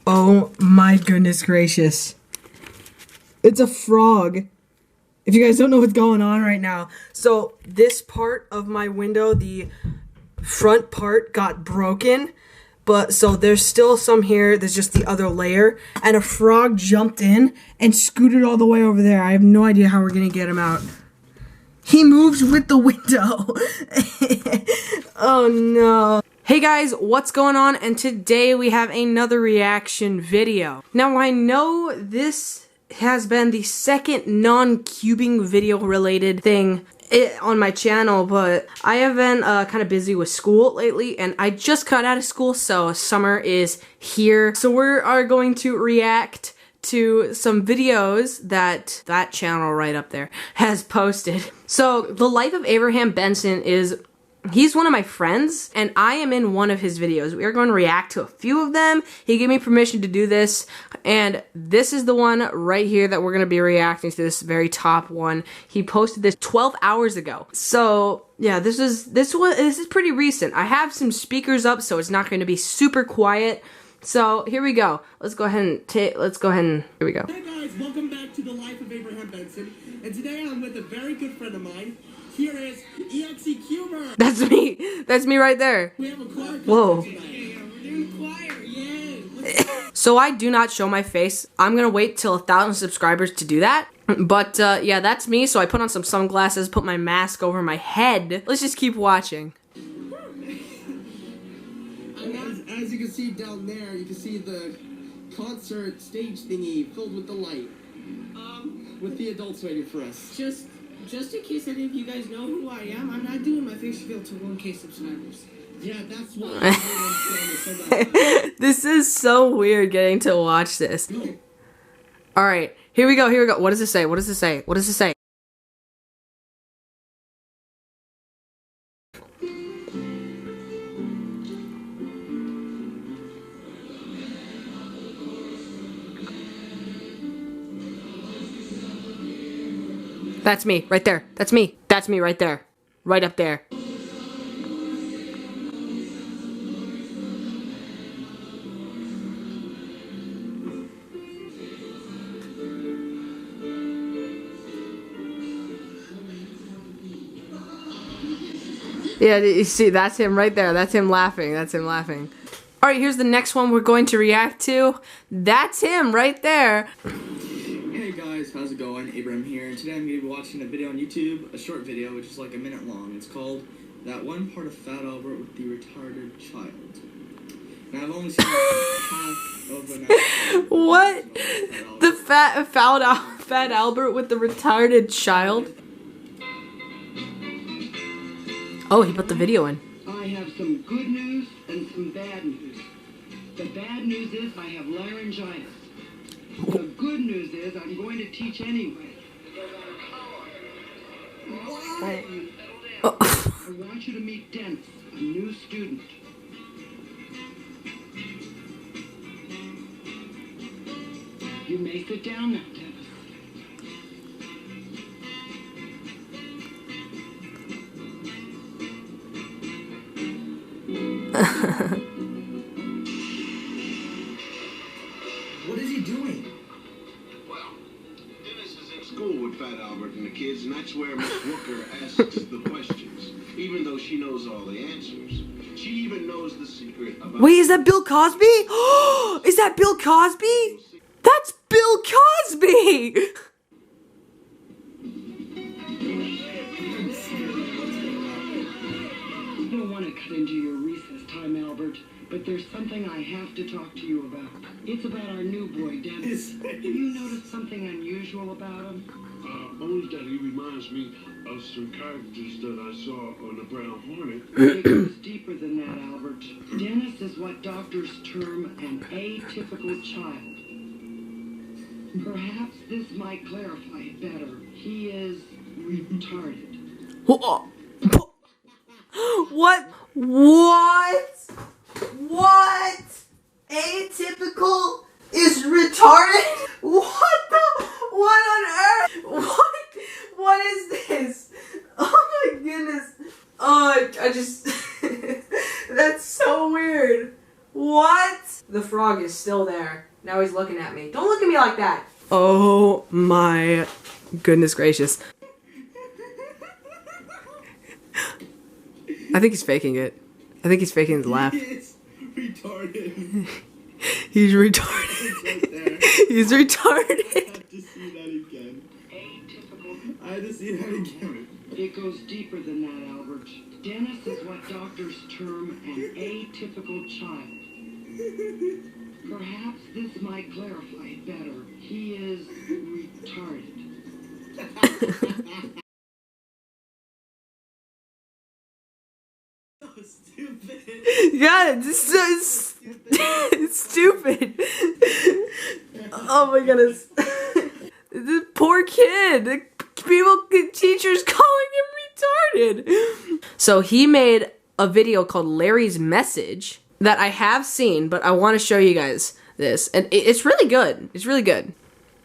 Oh my goodness gracious. It's a frog. If you guys don't know what's going on right now. So this part of my window, the front part got broken. But so there's still some here. There's just the other layer. And a frog jumped in and scooted all the way over there. I have no idea how we're going to get him out. He moves with the window. Oh no. Hey guys, what's going on? And today we have another reaction video. Now I know this has been the second non-cubing video related thing on my channel, but I have been kind of busy with school lately, and I just got out of school, so summer is here. So we are going to react to some videos that channel right up there has posted. So the life of Abraham Benson he's one of my friends, and I am in one of his videos. We are going to react to a few of them. He gave me permission to do this, and this is the one right here that we're going to be reacting to, this very top one. He posted this 12 hours ago. So, yeah, this is pretty recent. I have some speakers up, so it's not going to be super quiet. So, here we go. Let's go ahead and here we go. Hey guys, welcome back to the life of Abraham Benson. And today I'm with a very good friend of mine. Here is EXE Cuber. That's me. That's me right there. We have a choir. Whoa. Yeah, we're doing choir. Yay. So I do not show my face. I'm gonna wait till 1,000 subscribers to do that. But yeah, that's me. So I put on some sunglasses, put my mask over my head. Let's just keep watching. As you can see down there, you can see the concert stage thingy filled with the light. With the adults waiting for us. Just in case any of you guys know who I am, I'm not doing my face reveal to 1K subscribers. Yeah, that's why. This is so weird getting to watch this. Alright, here we go, here we go. What does it say? What does it say? What does it say? That's me, right there. That's me. That's me right there. Right up there. Yeah, you see, that's him right there. That's him laughing. That's him laughing. Alright, here's the next one we're going to react to. That's him right there. Hey guys, how's it going? Abraham here, and today I'm going to be watching a video on YouTube, a short video, which is like a minute long. It's called That One Part of Fat Albert with the Retarded Child. And I've only seen half of an episode. What? The fat Albert with the retarded child? Oh, he put the video in. I have some good news and some bad news. The bad news is I have laryngitis. The good news is I'm going to teach anyway. What? I want you to meet Dennis, a new student. You may sit down now, Dennis. What is he doing? Well, Dennis is in school with Fat Albert and the kids, and that's where Miss Rooker asks the questions, even though she knows all the answers. She even knows the secret about... Wait, is that Bill Cosby? Is that Bill Cosby? That's Bill Cosby! You don't want to cut into your recess time, Albert, but there's something I have to talk to you about. It's about our new boy, Dennis. Have you noticed something unusual about him? Only that he reminds me of some characters that I saw on the Brown Hornet. It goes deeper than that, Albert. Dennis is what doctors term an atypical child. Perhaps this might clarify it better. He is retarded. What? What? What? Atypical is retarded? What on earth? What is this? Oh my goodness. Oh, I just, that's so weird. What? The frog is still there. Now he's looking at me. Don't look at me like that. Oh my goodness gracious. I think he's faking it. I think he's faking his laugh. He's retarded. He's retarded. Right there. He's retarded. I have to see that again. Atypical. I had to see that again. It goes deeper than that, Albert. Dennis is what doctors term an atypical child. Perhaps this might clarify it better. He is retarded. So stupid. Yeah, it's stupid. Oh my goodness. This poor kid. Teachers calling him retarded. So he made a video called Larry's Message that I have seen, but I want to show you guys this. And it's really good. It's really good.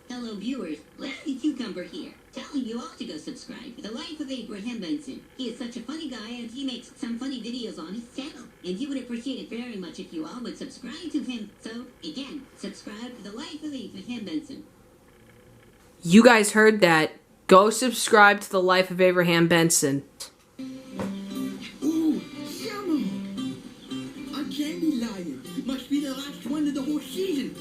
Hello viewers, Larry Cucumber here, telling you all to go subscribe to The Life of Abraham Benson. He is such a funny guy and he makes some funny videos on his channel. And he would appreciate it very much if you all would subscribe to him. So, again, subscribe to The Life of Abraham Benson. You guys heard that. Go subscribe to The Life of Abraham Benson. Ooh, summer! A candy lion. Must be the last one of the whole season.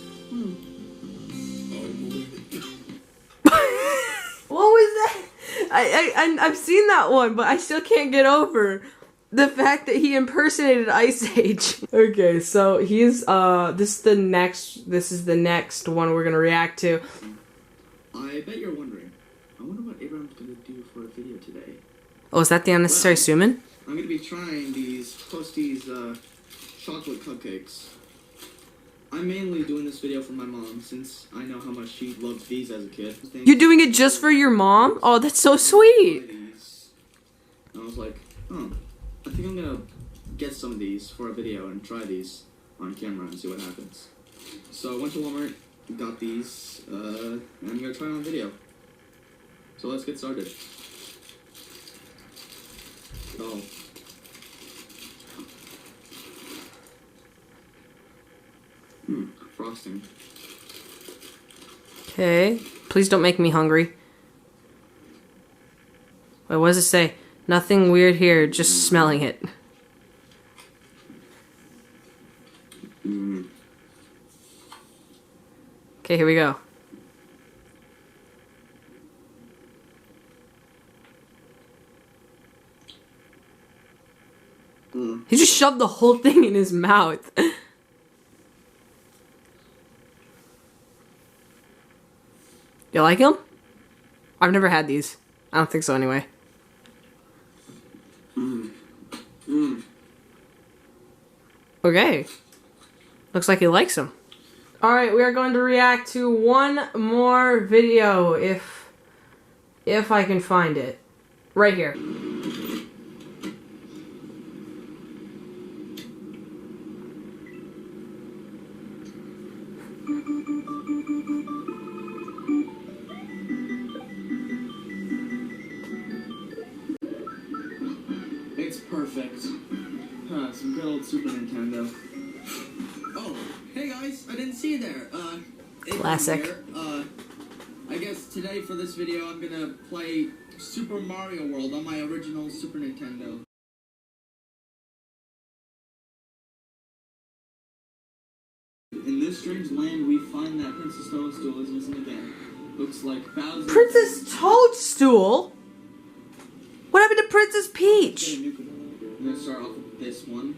What was that? I've seen that one, but I still can't get over the fact that he impersonated Ice Age. Okay, so he's this is the next one we're gonna react to. I bet you're wondering, I wonder what Abraham's gonna do for a video today. Oh, is that the unnecessary suman? I'm gonna be trying these Toasties chocolate cupcakes. I'm mainly doing this video for my mom since I know how much she loved these as a kid. You're doing it just for your mom? Oh, that's so sweet. I was like, oh, I think I'm gonna get some of these for a video and try these on camera and see what happens. So I went to Walmart, got these, and I'm gonna try it on video. So let's get started. Oh. Frosting. Okay. Please don't make me hungry. Wait, what does it say? Nothing weird here, just smelling it. Okay, here we go. He just shoved the whole thing in his mouth. You like them? I've never had these. I don't think so anyway. Okay. Looks like he likes them. Alright, we are going to react to one more video if I can find it. Right here. It's perfect. Some good old Super Nintendo. Oh, hey guys, I didn't see you there. Abraham Classic. here. I guess today for this video I'm gonna play Super Mario World on my original Super Nintendo. In this strange land, we find that Princess Toadstool is missing again. Looks like thousands. Princess Toadstool? What happened to Princess Peach? I'm gonna start off with this one.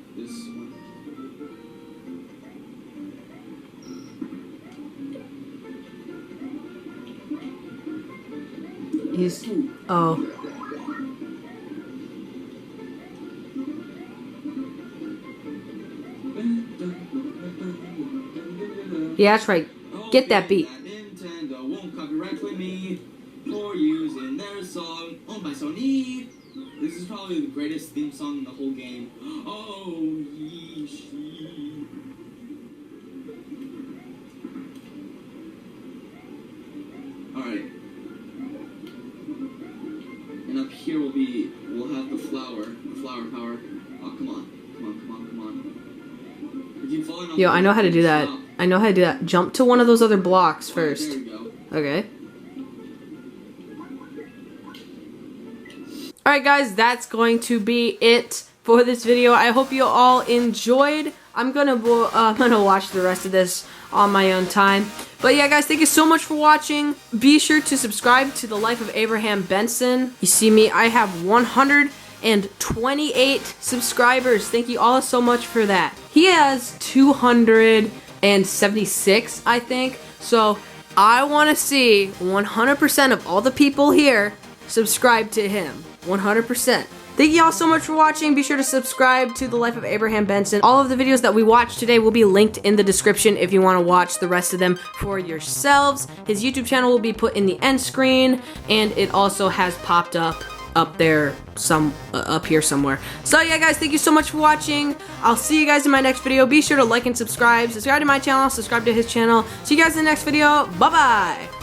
He's... oh. Yeah, that's right. Get that beat. Nintendo won't copyright me for using their song owned by Sony. This is probably the greatest theme song in the whole game. Oh, yeesh. Alright. And up here we'll have the flower power. Oh, come on. Did you fall going. Yo, I know how to do that. I know how to do that. Jump to one of those other blocks first. There we go. Okay. Alright guys, that's going to be it for this video. I hope you all enjoyed. I'm gonna watch the rest of this on my own time. But yeah guys, thank you so much for watching. Be sure to subscribe to The Life of Abraham Benson. You see me, I have 128 subscribers. Thank you all so much for that. He has 276, I think. So I want to see 100% of all the people here subscribe to him. 100%. Thank you all so much for watching. Be sure to subscribe to The Life of Abraham Benson. All of the videos that we watched today will be linked in the description if you want to watch the rest of them for yourselves. His YouTube channel will be put in the end screen, and it also has popped up there up here somewhere. So yeah guys, thank you so much for watching. I'll see you guys in my next video. Be sure to like and subscribe to my channel, subscribe to his channel. See you guys in the next video. Bye bye.